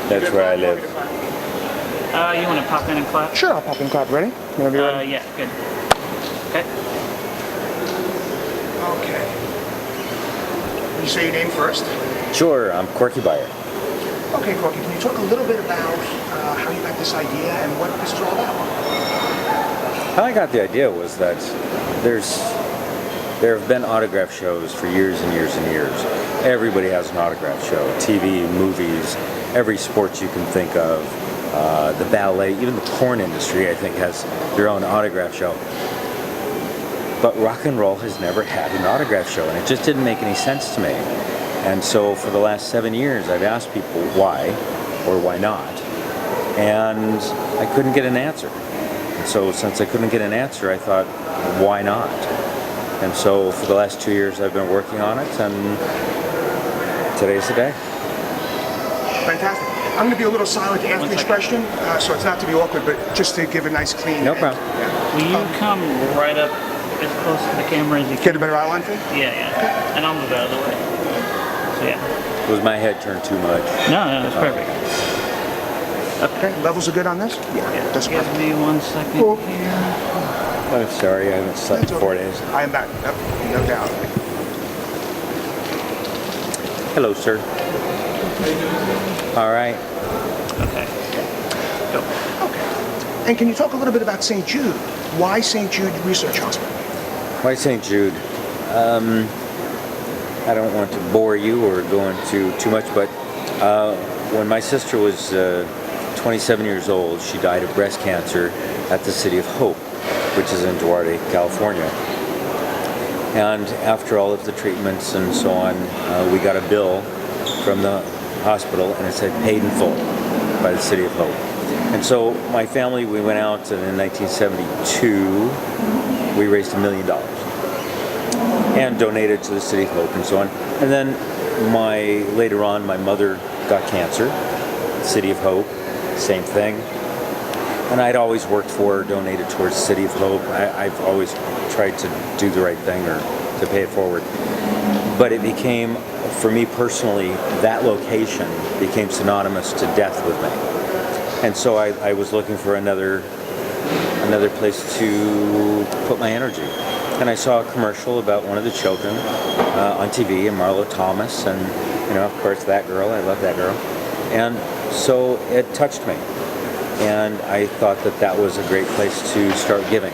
That's where I live. You want to pop in and clap? Sure, I'll pop in and clap. Ready? Whenever you're ready. Yeah, good. Okay. Okay. You say your name first. Sure, I'm Corky Buyer. Okay, Corky, can you talk a little bit about how you got this idea and what this is all about? How I got the idea was that there have been autograph shows for years and years and years. Everybody has an autograph show. TV, movies, every sport you can think of. The ballet, even the porn industry, I think, has their own autograph show. But rock and roll has never had an autograph show, and it just didn't make any sense to me. And so for the last 7 years, I've asked people why or why not, and I couldn't get an answer. And so since I couldn't get an answer, I thought, why not? And so for the last 2 years, I've been working on it, and today's the day. Fantastic. I'm going to be a little silent to answer this question, so it's not to be awkward, but just to give a nice clean. No problem. Yeah. Will you come right up as close to the camera as you can? Get a better outline for you? Yeah, yeah. Okay. And I'll move out of the way. So yeah. Was my head turned too much? No, it's perfect. Okay, levels are good on this? Yeah. That's Give perfect. me 1 second Cool. here. I'm sorry, I haven't slept in 4 days. I am back. Yep, no doubt. Hello, sir. All right. Okay. Go. Okay. And can you talk a little bit about St. Jude? Why St. Jude Research Hospital? Why St. Jude? I don't want to bore you or go into too much, but when my sister was 27 years old, she died of breast cancer at the City of Hope, which is in Duarte, California. And after all of the treatments and so on, we got a bill from the hospital, and it said paid in full by the City of Hope. And so my family, we went out, and in 1972, we raised $1 million and donated to the City of Hope and so on. And then later on, my mother got cancer, City of Hope, same thing. And I'd always worked for, donated towards the City of Hope. I've always tried to do the right thing or to pay it forward. But it became, for me personally, that location became synonymous to death with me. And so I was looking for another place to put my energy. And I saw a commercial about one of the children on TV, and Marlo Thomas, and of course that girl, I love that girl. And so it touched me. And I thought that was a great place to start giving.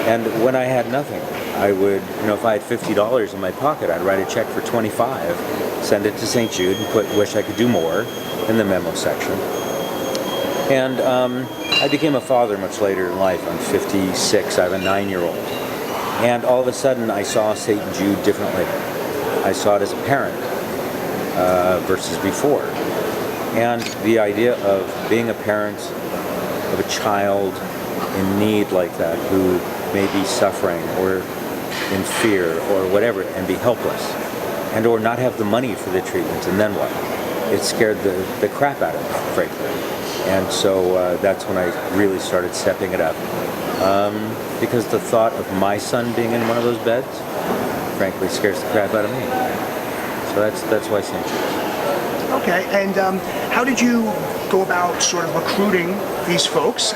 And when I had nothing, I would, if I had $50 in my pocket, I'd write a check for $25, send it to St. Jude, and put "wish I could do more" in the memo section. And I became a father much later in life. I'm 56. I have a 9-year-old. And all of a sudden, I saw St. Jude differently. I saw it as a parent versus before. And the idea of being a parent of a child in need like that, who may be suffering or in fear or whatever, and be helpless, and or not have the money for the treatment, and then what? It scared the crap out of me, frankly. And so that's when I really started stepping it up. Because the thought of my son being in one of those beds, frankly, scares the crap out of me. So that's why St. Jude. Okay, and how did you go about sort of recruiting these folks?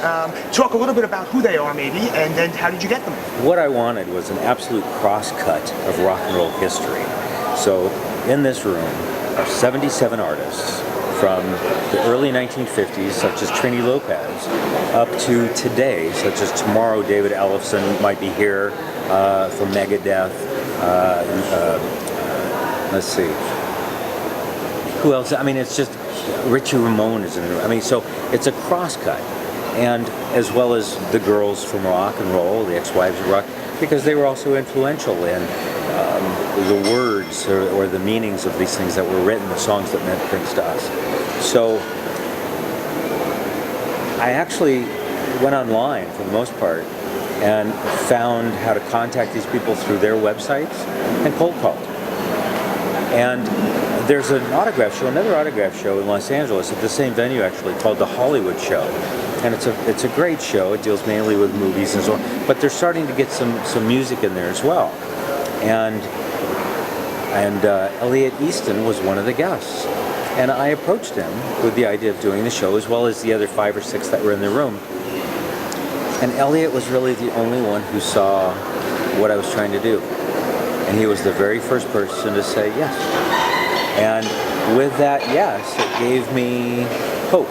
Talk a little bit about who they are, maybe, and then how did you get them? What I wanted was an absolute cross-cut of rock and roll history. So in this room are 77 artists from the early 1950s, such as Trini Lopez, up to today, such as tomorrow David Ellefson might be here from Megadeth. Let's see. Who else? I mean, it's just Richie Ramone is in there. I mean, so it's a crosscut, and as well as the girls from rock and roll, the ex-wives of rock, because they were also influential in the words or the meanings of these things that were written, the songs that meant things to us. So I actually went online for the most part and found how to contact these people through their websites and cold called. And there's an autograph show, another autograph show in Los Angeles at the same venue actually, called the Hollywood Show. And it's a great show. It deals mainly with movies and so on. But they're starting to get some music in there as well. And Elliot Easton was one of the guests. And I approached him with the idea of doing the show, as well as the other 5 or 6 that were in the room. And Elliot was really the only one who saw what I was trying to do. And he was the very first person to say yes. And with that yes, it gave me hope.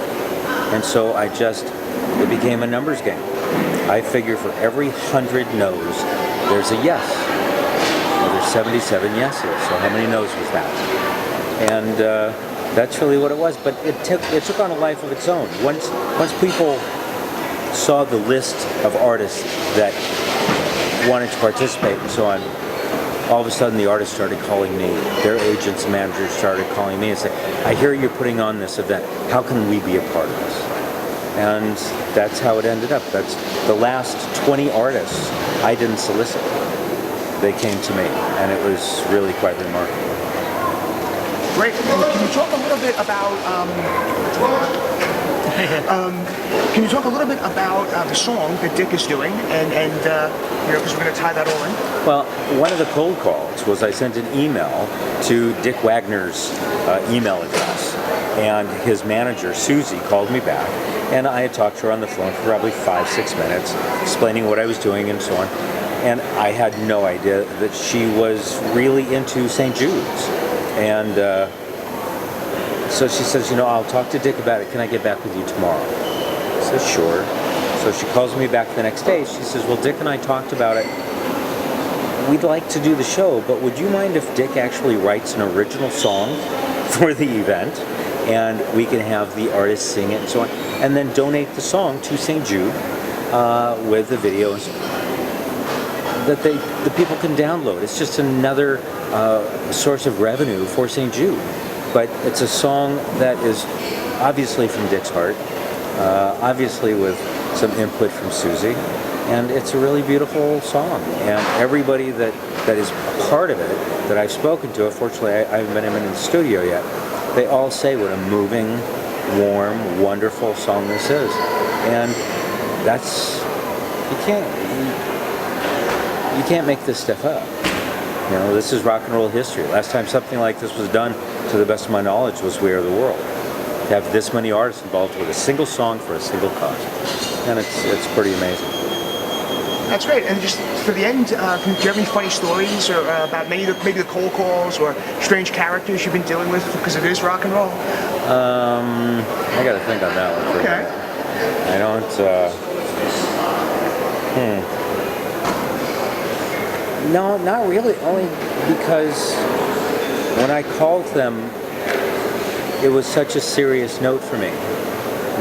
And so it became a numbers game. I figure for every 100 no's, there's a yes. Well, there's 77 yeses, so how many no's was that? And that's really what it was. But it took on a life of its own. Once people saw the list of artists that wanted to participate and so on, all of a sudden the artists started calling me. Their agents and managers started calling me and saying, I hear you're putting on this event. How can we be a part of this? And that's how it ended up. That's the last 20 artists I didn't solicit. They came to me, and it was really quite remarkable. Great. Can you talk a little bit about the song that Dick is doing, and because we're going to tie that all in. Well, one of the cold calls was I sent an email to Dick Wagner's email address, and his manager Susie called me back, and I had talked to her on the phone for probably 5-6 minutes, explaining what I was doing and so on. And I had no idea that she was really into St. Jude's. And so she says, I'll talk to Dick about it. Can I get back with you tomorrow? I said, sure. So she calls me back the next day. She says, well, Dick and I talked about it. We'd like to do the show, but would you mind if Dick actually writes an original song for the event, and we can have the artist sing it and so on, and then donate the song to St. Jude with the video and so on, that the people can download. It's just another source of revenue for St. Jude. But it's a song that is obviously from Dick's heart, obviously with some input from Susie, and it's a really beautiful song. And everybody that is a part of it, that I've spoken to, unfortunately I haven't been in the studio yet, they all say what a moving, warm, wonderful song this is. And that's, you can't make this stuff up. This is rock and roll history. Last time something like this was done, to the best of my knowledge, was We Are the World. To have this many artists involved with a single song for a single cause. And it's pretty amazing. That's great. And just for the end, do you have any funny stories or about maybe the cold calls or strange characters you've been dealing with, because it is rock and roll? I got to think on that one. Okay. I don't. No, not really. Only because when I called them, it was such a serious note for me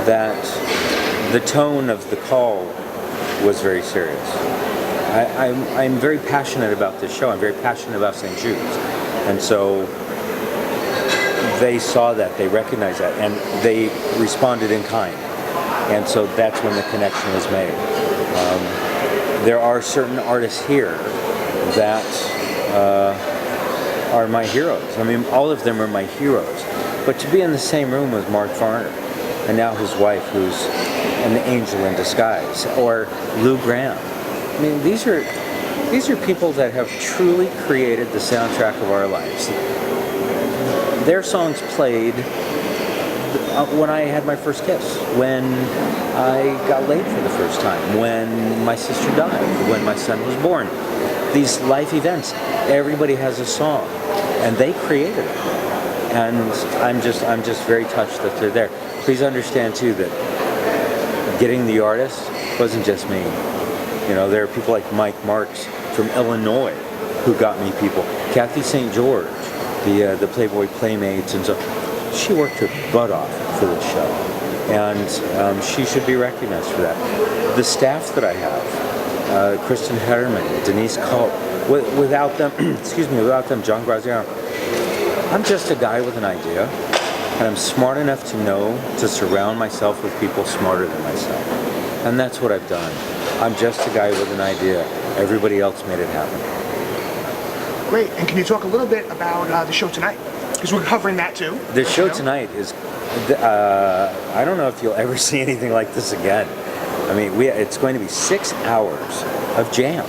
that the tone of the call was very serious. I'm very passionate about this show. I'm very passionate about St. Jude's. And so they saw that, they recognized that, and they responded in kind. And so that's when the connection was made. There are certain artists here that are my heroes. I mean, all of them are my heroes. But to be in the same room with Mark Farner, and now his wife, who's an angel in disguise, or Lou Gramm. I mean, these are people that have truly created the soundtrack of our lives. Their songs played when I had my first kiss, when I got laid for the first time, when my sister died, when my son was born. These life events, everybody has a song, and they created it. And I'm just very touched that they're there. Please understand too that getting the artist wasn't just me. There are people like Mike Marks from Illinois who got me people. Kathy St. George, the Playboy Playmates, and so she worked her butt off for this show, and she should be recognized for that. The staff that I have, Kristen Hederman, Denise Culp, without them, without them, John Graziano. I'm just a guy with an idea, and I'm smart enough to know to surround myself with people smarter than myself. And that's what I've done. I'm just a guy with an idea. Everybody else made it happen. Great. And can you talk a little bit about the show tonight? Because we're covering that too. The show tonight is, I don't know if you'll ever see anything like this again. I mean, it's going to be 6 hours of jam.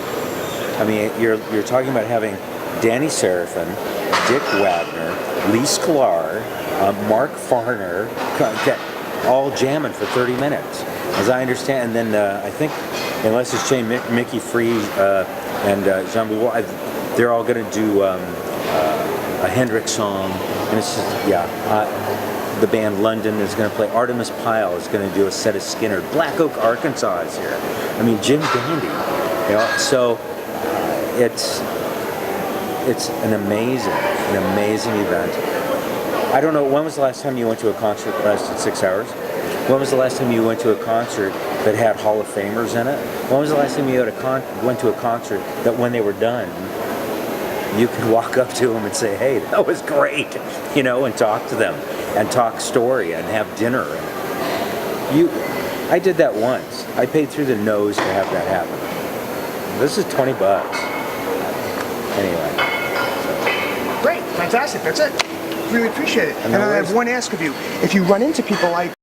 I mean, you're talking about having Danny Seraphin, Dick Wagner, Lee Sklar, Mark Farner, all jamming for 30 minutes, as I understand. And then I think, unless it's changed, Mickey Free and Jean Bouloir, they're all going to do a Hendrix song, and it's just, the band London is going to play. Artemis Pyle is going to do a set of Skinner. Black Oak, Arkansas is here. I mean, Jim Dandy. You know, so it's an amazing event. I don't know, when was the last time you went to a concert that lasted 6 hours? When was the last time you went to a concert that had Hall of Famers in it? When was the last time you went to a concert that when they were done, you could walk up to them and say, hey, that was great, you know, and talk to them, and talk story, and have dinner. I did that once. I paid through the nose to have that happen. This is $20. Anyway. Great, fantastic, that's it. Really appreciate it. And I have one ask of you. If you run into people like